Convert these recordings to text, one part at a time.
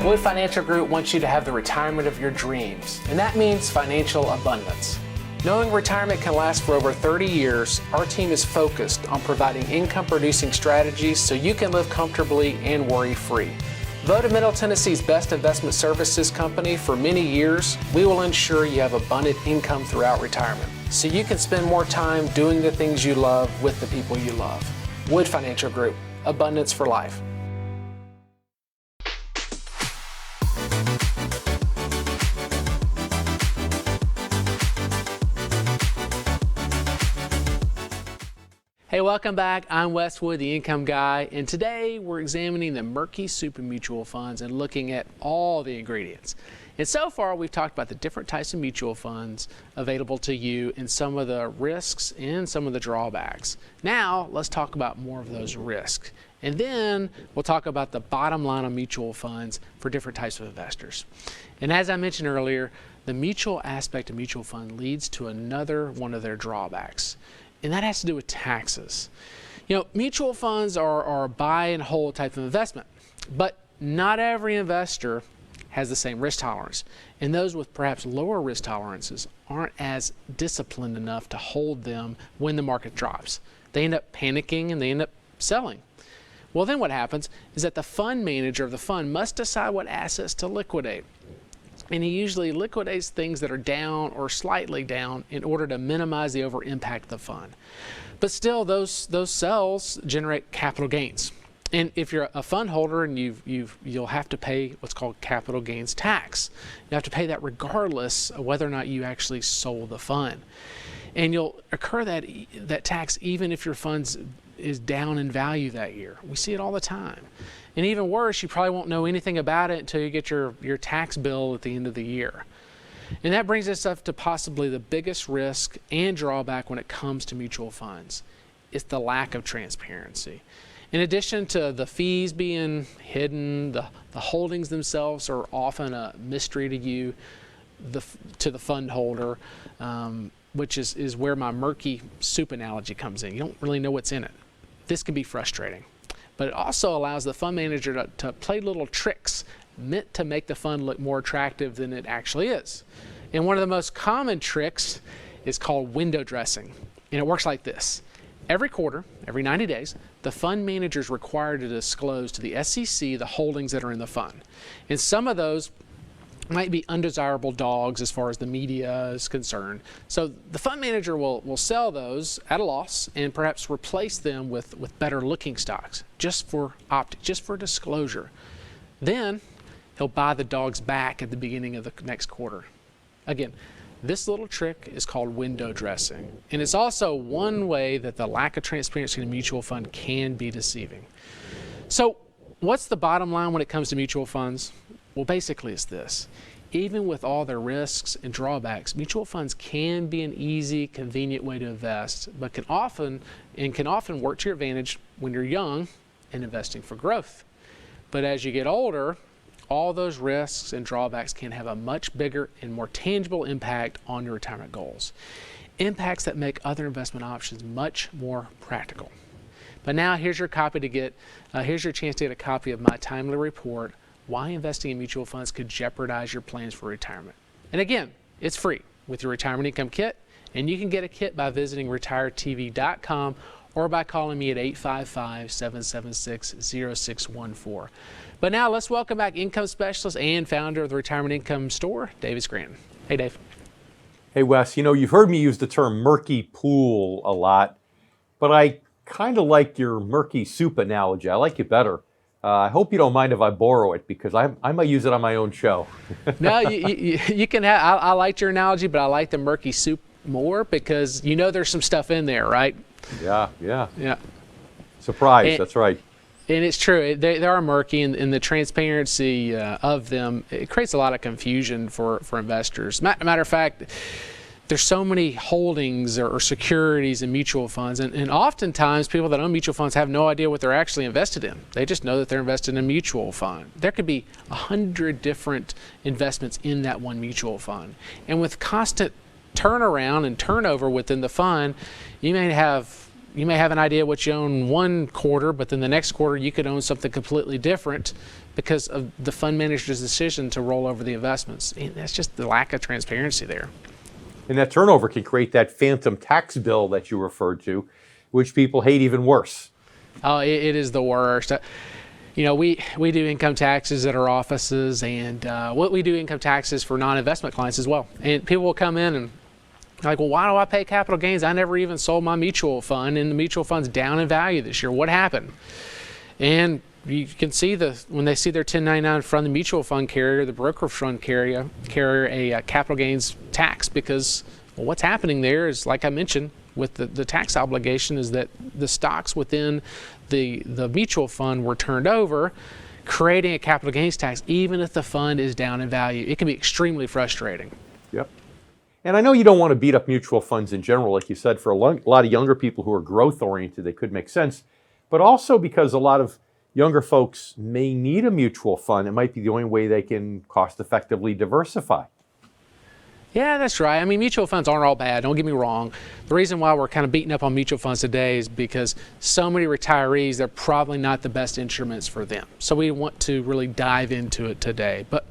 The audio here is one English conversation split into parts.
Wood Financial Group wants you to have the retirement of your dreams, and that means financial abundance. Knowing retirement can last for over 30 years, our team is focused on providing income-producing strategies so you can live comfortably and worry-free. Voted Middle Tennessee's best investment services company for many years, we will ensure you have abundant income throughout retirement, so you can spend more time doing the things you love with the people you love. Wood Financial Group, abundance for life. Hey, welcome back. I'm Wes Wood, the Income Guy, and today we're examining the Murky Super Mutual Funds and looking at all the ingredients. And so far, we've talked about the different types of mutual funds available to you and some of the risks and some of the drawbacks. Now, let's talk about more of those risks. And then we'll talk about the bottom line of mutual funds for different types of investors. And as I mentioned earlier, the mutual aspect of mutual fund leads to another one of their drawbacks. And that has to do with taxes. You know, mutual funds are a buy and hold type of investment, but not every investor has the same risk tolerance. And those with perhaps lower risk tolerances aren't as disciplined enough to hold them when the market drops. They end up panicking and they end up selling. Well, then what happens is that the fund manager of the fund must decide what assets to liquidate. And he usually liquidates things that are down or slightly down in order to minimize the over impact of the fund. But still, those sales generate capital gains. And if you're a fund holder and you'll have to pay what's called capital gains tax. You have to pay that regardless of whether or not you actually sold the fund. And you'll incur that tax even if your funds is down in value that year. We see it all the time. And even worse, you probably won't know anything about it until you get your tax bill at the end of the year. And that brings us up to possibly the biggest risk and drawback when it comes to mutual funds. It's the lack of transparency. In addition to the fees being hidden, the holdings themselves are often a mystery to you, to the fund holder, which is where my murky soup analogy comes in. You don't really know what's in it. This can be frustrating. But it also allows the fund manager to play little tricks meant to make the fund look more attractive than it actually is. And one of the most common tricks is called window dressing. And it works like this. Every quarter, every 90 days, the fund manager is required to disclose to the SEC the holdings that are in the fund. And some of those might be undesirable dogs as far as the media is concerned. So the fund manager will sell those at a loss and perhaps replace them with better looking stocks just for optics, just for disclosure. Then he'll buy the dogs back at the beginning of the next quarter. Again, this little trick is called window dressing. And it's also one way that the lack of transparency in a mutual fund can be deceiving. So what's the bottom line when it comes to mutual funds? Well, basically it's this. Even with all their risks and drawbacks, mutual funds can be an easy, convenient way to invest, but can often work to your advantage when you're young and investing for growth. But as you get older, all those risks and drawbacks can have a much bigger and more tangible impact on your retirement goals. Impacts that make other investment options much more practical. But now here's your chance to get a copy of my timely report, Why Investing in Mutual Funds Could Jeopardize Your Plans for Retirement. And again, it's free with your Retirement Income Kit, and you can get a kit by visiting retiredtv.com or by calling me at 855-776-0614. But now let's welcome back income specialist and founder of the Retirement Income Store, David Scranton. Hey, Dave. Hey, Wes. You know, you've heard me use the term murky pool a lot, but I kind of like your murky soup analogy. I like it better. I hope you don't mind if I borrow it, because I might use it on my own show. No, you can have. I liked your analogy, but I like the murky soup more because you know there's some stuff in there, right? Yeah. And Surprise, that's right. And it's true. They are murky, and the transparency of them, it creates a lot of confusion for investors. Matter of fact, there's so many holdings or securities in mutual funds, and oftentimes people that own mutual funds have no idea what they're actually invested in. They just know that they're invested in a mutual fund. There could be 100 different investments in that one mutual fund. And with constant turnaround and turnover within the fund, you may have you may have an idea what you own one quarter, but then the next quarter you could own something completely different because of the fund manager's decision to roll over the investments. And that's just the lack of transparency there. And that turnover can create that phantom tax bill that you referred to, which people hate even worse. Oh, it is the worst. You know, we do income taxes at our offices, and we do income taxes for non-investment clients as well. And people will come in and like, well, why do I pay capital gains? I never even sold my mutual fund, and the mutual fund's down in value this year. What happened? And you can see when they see their 1099 from the mutual fund carrier, the brokerage fund carrier a capital gains tax, because what's happening there is, like I mentioned, with the tax obligation, is that the stocks within the mutual fund were turned over, creating a capital gains tax, even if the fund is down in value. It can be extremely frustrating. Yep. And I know you don't want to beat up mutual funds in general. Like you said, for a lot of younger people who are growth oriented, they could make sense. But also because a lot of younger folks may need a mutual fund. It might be the only way they can cost effectively diversify. Yeah, that's right. I mean, mutual funds aren't all bad. Don't get me wrong. The reason why we're kind of beating up on mutual funds today is because so many retirees, they're probably not the best instruments for them. So we want to really dive into it today. But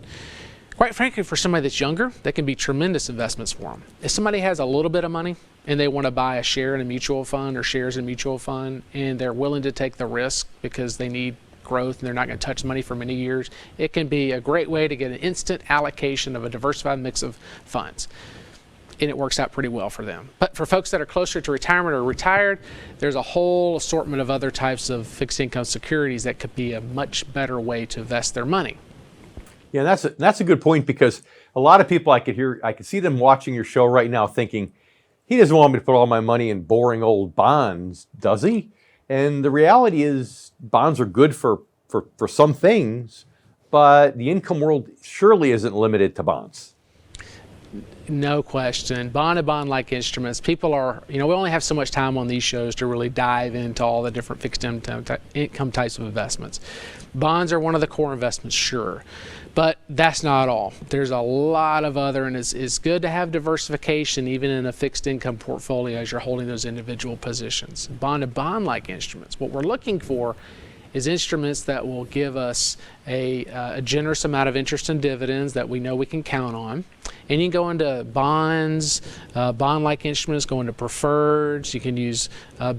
quite frankly, for somebody that's younger, they can be tremendous investments for them. If somebody has a little bit of money and they want to buy a share in a mutual fund or shares in a mutual fund, and they're willing to take the risk because they need growth and they're not going to touch money for many years, it can be a great way to get an instant allocation of a diversified mix of funds. And it works out pretty well for them. But for folks that are closer to retirement or retired, there's a whole assortment of other types of fixed income securities that could be a much better way to invest their money. Yeah, that's a good point, because a lot of people I could see them watching your show right now thinking, he doesn't want me to put all my money in boring old bonds, does he? And the reality is bonds are good for some things, but the income world surely isn't limited to bonds. No question. Bond and bond-like instruments. People are, we only have so much time on these shows to really dive into all the different fixed income types of investments. Bonds are one of the core investments, sure, but that's not all. There's a lot of other, and it's good to have diversification even in a fixed income portfolio as you're holding those individual positions. Bond and bond-like instruments. What we're looking for is instruments that will give us a generous amount of interest and dividends that we know we can count on. And you can go into bonds, bond-like instruments, go into preferreds. You can use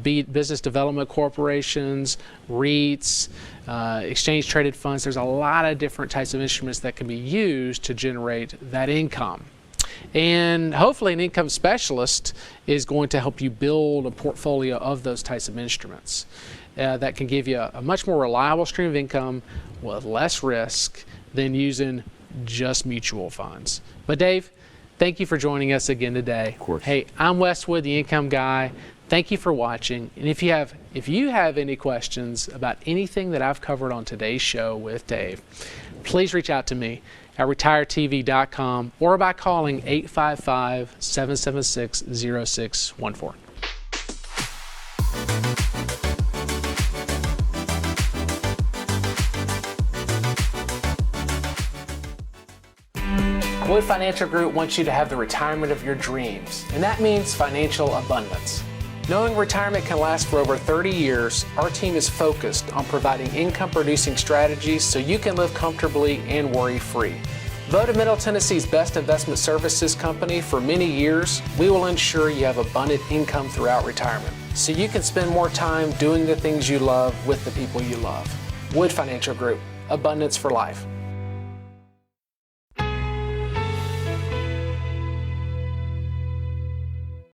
business development corporations, REITs, exchange-traded funds. There's a lot of different types of instruments that can be used to generate that income. And hopefully an income specialist is going to help you build a portfolio of those types of instruments that can give you a much more reliable stream of income with less risk than using just mutual funds. But Dave, thank you for joining us again today. Of course. Hey, I'm Wes Wood, the Income Guy. Thank you for watching. And if you have any questions about anything that I've covered on today's show with Dave, please reach out to me at retiretv.com or by calling 855-776-0614. Wood Financial Group wants you to have the retirement of your dreams, and that means financial abundance. Knowing retirement can last for over 30 years, our team is focused on providing income-producing strategies so you can live comfortably and worry-free. Voted Middle Tennessee's best investment services company for many years, we will ensure you have abundant income throughout retirement, so you can spend more time doing the things you love with the people you love. Wood Financial Group, abundance for life.